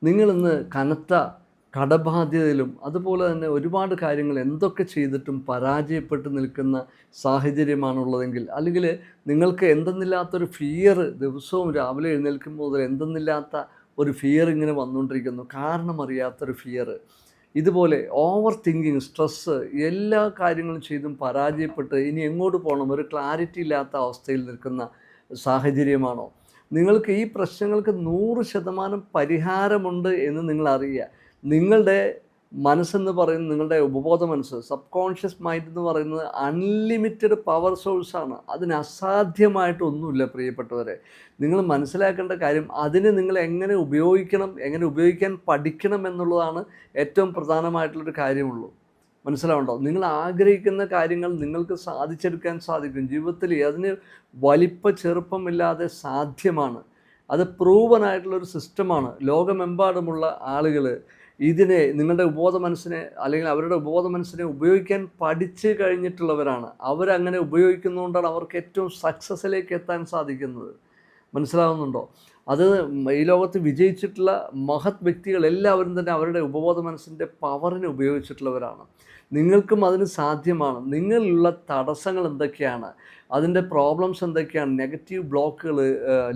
നിങ്ങളിന്ന് കനത്ത കടബാധ്യതയിലും അതുപോലെ തന്നെ ഒരുപാട് കാര്യങ്ങൾ എന്തൊക്കെ ചെയ്തിട്ടും പരാജയപ്പെട്ട് നിൽക്കുന്ന സാഹചര്യമാണുള്ളതെങ്കിൽ, അല്ലെങ്കിൽ നിങ്ങൾക്ക് എന്തെന്നില്ലാത്തൊരു ഫിയർ ദിവസവും രാവിലെ എഴുന്നേൽക്കുമ്പോൾ മുതൽ എന്തെന്നില്ലാത്ത ഒരു ഫിയർ ഇങ്ങനെ വന്നുകൊണ്ടിരിക്കുന്നു, കാരണമറിയാത്തൊരു ഫിയർ, ഇതുപോലെ ഓവർ തിങ്കിങ്, സ്ട്രെസ്സ്, എല്ലാ കാര്യങ്ങളും ചെയ്തും പരാജയപ്പെട്ട് ഇനി എങ്ങോട്ട് പോകണം ഒരു ക്ലാരിറ്റി ഇല്ലാത്ത അവസ്ഥയിൽ നിൽക്കുന്ന സാഹചര്യമാണോ? നിങ്ങൾക്ക് ഈ പ്രശ്നങ്ങൾക്ക് 100% പരിഹാരമുണ്ട് എന്ന് നിങ്ങൾ അറിയുക. നിങ്ങളുടെ മനസ്സെന്ന് പറയുന്നത്, നിങ്ങളുടെ ഉപബോധ മനസ്സ്, സബ് കോൺഷ്യസ് മൈൻഡ് എന്ന് പറയുന്നത് അൺലിമിറ്റഡ് പവർ സോഴ്സാണ്. അതിന് അസാധ്യമായിട്ടൊന്നുമില്ല പ്രിയപ്പെട്ടവരെ. നിങ്ങൾ മനസ്സിലാക്കേണ്ട കാര്യം, അതിന് നിങ്ങൾ എങ്ങനെ ഉപയോഗിക്കണം, എങ്ങനെ ഉപയോഗിക്കാൻ പഠിക്കണം എന്നുള്ളതാണ് ഏറ്റവും പ്രധാനമായിട്ടുള്ളൊരു കാര്യമുള്ളൂ. മനസ്സിലാവുണ്ടോ? നിങ്ങൾ ആഗ്രഹിക്കുന്ന കാര്യങ്ങൾ നിങ്ങൾക്ക് സാധിച്ചെടുക്കാൻ സാധിക്കും. ജീവിതത്തിൽ അതിന് വലിപ്പ ചെറുപ്പമില്ലാതെ സാധ്യമാണ്. അത് പ്രൂവനായിട്ടുള്ളൊരു സിസ്റ്റമാണ്. ലോകമെമ്പാടുമുള്ള ആളുകൾ ഇതിനെ, നിങ്ങളുടെ ഉപബോധ മനസ്സിനെ അല്ലെങ്കിൽ അവരുടെ ഉപബോധ മനസ്സിനെ ഉപയോഗിക്കാൻ പഠിച്ച് കഴിഞ്ഞിട്ടുള്ളവരാണ്. അവരങ്ങനെ ഉപയോഗിക്കുന്നതുകൊണ്ടാണ് അവർക്ക് ഏറ്റവും സക്സസ്സിലേക്ക് എത്താൻ സാധിക്കുന്നത്. മനസ്സിലാവുന്നുണ്ടോ? അത് ഈ ലോകത്ത് വിജയിച്ചിട്ടുള്ള മഹത് വ്യക്തികൾ എല്ലാവരും തന്നെ അവരുടെ ഉപബോധ മനസ്സിൻ്റെ പവറിനെ ഉപയോഗിച്ചിട്ടുള്ളവരാണ്. നിങ്ങൾക്കും അതിന് സാധ്യമാണ്. നിങ്ങളിലുള്ള തടസ്സങ്ങൾ എന്തൊക്കെയാണ്, അതിൻ്റെ പ്രോബ്ലംസ് എന്തൊക്കെയാണ്, നെഗറ്റീവ് ബ്ലോക്കുകൾ,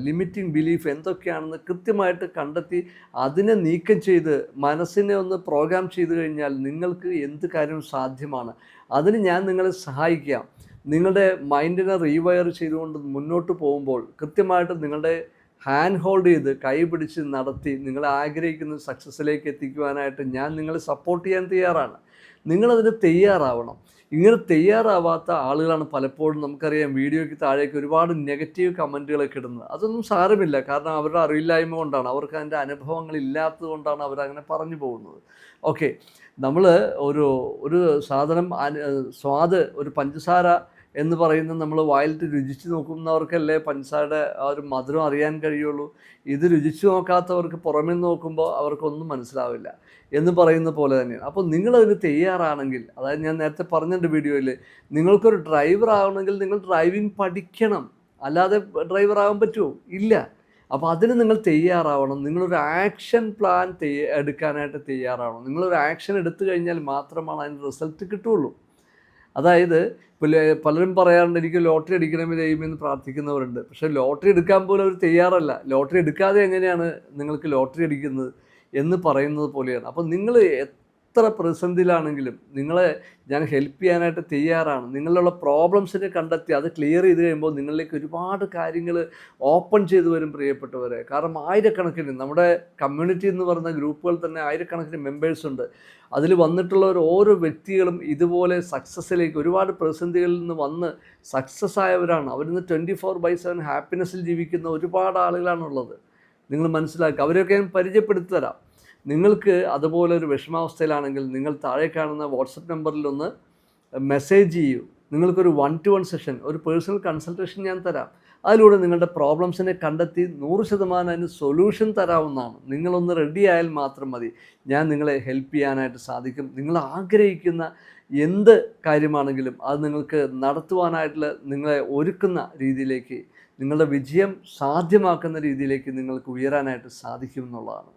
ലിമിറ്റിംഗ് ബിലീഫ് എന്തൊക്കെയാണെന്ന് കൃത്യമായിട്ട് കണ്ടെത്തി അതിനെ നീക്കം ചെയ്ത് മനസ്സിനെ ഒന്ന് പ്രോഗ്രാം ചെയ്ത് കഴിഞ്ഞാൽ നിങ്ങൾക്ക് എന്ത് കാര്യവും സാധ്യമാണ്. അതിന് ഞാൻ നിങ്ങളെ സഹായിക്കാം. നിങ്ങളുടെ മൈൻഡിനെ റീവയർ ചെയ്തുകൊണ്ട് മുന്നോട്ട് പോകുമ്പോൾ കൃത്യമായിട്ട് നിങ്ങളുടെ ഹാൻഡ് ഹോൾഡ് ചെയ്ത് കൈ പിടിച്ച് നടത്തി നിങ്ങൾ ആഗ്രഹിക്കുന്ന സക്സസ്സിലേക്ക് എത്തിക്കുവാനായിട്ട് ഞാൻ നിങ്ങളെ സപ്പോർട്ട് ചെയ്യാൻ തയ്യാറാണ്. നിങ്ങളതിന് തയ്യാറാവണം. ഇങ്ങനെ തയ്യാറാവാത്ത ആളുകളാണ് പലപ്പോഴും, നമുക്കറിയാം, വീഡിയോയ്ക്ക് താഴേക്ക് ഒരുപാട് നെഗറ്റീവ് കമൻറ്റുകളൊക്കെ ഇടുന്നത്. അതൊന്നും സാരമില്ല, കാരണം അവരുടെ അറിവില്ലായ്മ കൊണ്ടാണ്, അവർക്ക് അതിൻ്റെ അനുഭവങ്ങൾ ഇല്ലാത്തത് കൊണ്ടാണ് അവരങ്ങനെ പറഞ്ഞു പോകുന്നത്. ഓക്കെ, നമ്മൾ ഒരു സാധനം സ്വാദ്, ഒരു പഞ്ചസാര എന്ന് പറയുന്നത് നമ്മൾ വായിലിട്ട് രുചിച്ച് നോക്കുന്നവർക്കല്ലേ പഞ്ചസാരയുടെ ആ ഒരു മധുരം അറിയാൻ കഴിയുള്ളൂ. ഇത് രുചിച്ച് നോക്കാത്തവർക്ക് പുറമേ നോക്കുമ്പോൾ അവർക്കൊന്നും മനസ്സിലാവില്ല എന്ന് പറയുന്ന പോലെ തന്നെയാണ്. അപ്പോൾ നിങ്ങളതിന് തയ്യാറാണെങ്കിൽ, അതായത് ഞാൻ നേരത്തെ പറഞ്ഞിട്ടുണ്ട് വീഡിയോയിൽ, നിങ്ങൾക്കൊരു ഡ്രൈവർ ആവണമെങ്കിൽ നിങ്ങൾ ഡ്രൈവിംഗ് പഠിക്കണം. അല്ലാതെ ഡ്രൈവർ ആകാൻ പറ്റുമോ? ഇല്ല. അപ്പോൾ അതിന് നിങ്ങൾ തയ്യാറാവണം. നിങ്ങളൊരു ആക്ഷൻ പ്ലാൻ എടുക്കാനായിട്ട് തയ്യാറാവണം. നിങ്ങളൊരു ആക്ഷൻ എടുത്തു കഴിഞ്ഞാൽ മാത്രമാണ് അതിന് റിസൾട്ട് കിട്ടുകയുള്ളൂ. അതായത് പലരും പറയാറുണ്ട്, എനിക്ക് ലോട്ടറി അടിക്കണമെന്ന് ദൈവമെന്ന് പ്രാർത്ഥിക്കുന്നവരുണ്ട്. പക്ഷേ ലോട്ടറി എടുക്കാൻ പോലും അവർ തയ്യാറല്ല. ലോട്ടറി എടുക്കാതെ എങ്ങനെയാണ് നിങ്ങൾക്ക് ലോട്ടറി അടിക്കുന്നത് എന്ന് പറയുന്നത് പോലെയാണ്. അപ്പോൾ നിങ്ങൾ എത്ര പ്രതിസന്ധിയിലാണെങ്കിലും നിങ്ങളെ ഞാൻ ഹെൽപ്പ് ചെയ്യാനായിട്ട് തയ്യാറാണ്. നിങ്ങളുള്ള പ്രോബ്ലംസിനെ കണ്ടെത്തി അത് ക്ലിയർ ചെയ്ത് കഴിയുമ്പോൾ നിങ്ങളിലേക്ക് ഒരുപാട് കാര്യങ്ങൾ ഓപ്പൺ ചെയ്തു വരും പ്രിയപ്പെട്ടവരെ. കാരണം ആയിരക്കണക്കിന്, നമ്മുടെ കമ്മ്യൂണിറ്റി എന്ന് പറയുന്ന ഗ്രൂപ്പുകൾ തന്നെ ആയിരക്കണക്കിന് മെമ്പേഴ്സുണ്ട്. അതിൽ വന്നിട്ടുള്ളവർ ഓരോ വ്യക്തികളും ഇതുപോലെ സക്സസ്സിലേക്ക്, ഒരുപാട് പ്രതിസന്ധികളിൽ നിന്ന് വന്ന് സക്സസ് ആയവരാണ്. അവരിന്ന് 24/7 ഹാപ്പിനെസ്സിൽ ജീവിക്കുന്ന ഒരുപാട് ആളുകളാണുള്ളത്. നിങ്ങൾ മനസ്സിലാക്കുക. അവരെയൊക്കെ ഞാൻ പരിചയപ്പെടുത്തി തരാം. നിങ്ങൾക്ക് അതുപോലെ ഒരു വിഷമാവസ്ഥയിലാണെങ്കിൽ നിങ്ങൾ താഴെ കാണുന്ന വാട്സപ്പ് നമ്പറിലൊന്ന് മെസ്സേജ് ചെയ്യൂ. നിങ്ങൾക്കൊരു 1-to-1 സെഷൻ, ഒരു പേഴ്സണൽ കൺസൾട്ടേഷൻ ഞാൻ തരാം. അതിലൂടെ നിങ്ങളുടെ പ്രോബ്ലംസിനെ കണ്ടെത്തി 100% അതിന് സൊല്യൂഷൻ തരാവുന്നതാണ്. നിങ്ങളൊന്ന് റെഡി ആയാൽ മാത്രം മതി. ഞാൻ നിങ്ങളെ ഹെൽപ്പ് ചെയ്യാനായിട്ട് സാധിക്കും. നിങ്ങൾ ആഗ്രഹിക്കുന്ന എന്ത് കാര്യമാണെങ്കിലും അത് നിങ്ങൾക്ക് നടത്തുവാനായിട്ടുള്ള, നിങ്ങളെ ഒരുക്കുന്ന രീതിയിലേക്ക്, നിങ്ങളുടെ വിജയം സാധ്യമാക്കുന്ന രീതിയിലേക്ക് നിങ്ങൾക്ക് ഉയരാനായിട്ട് സാധിക്കും എന്നുള്ളതാണ്.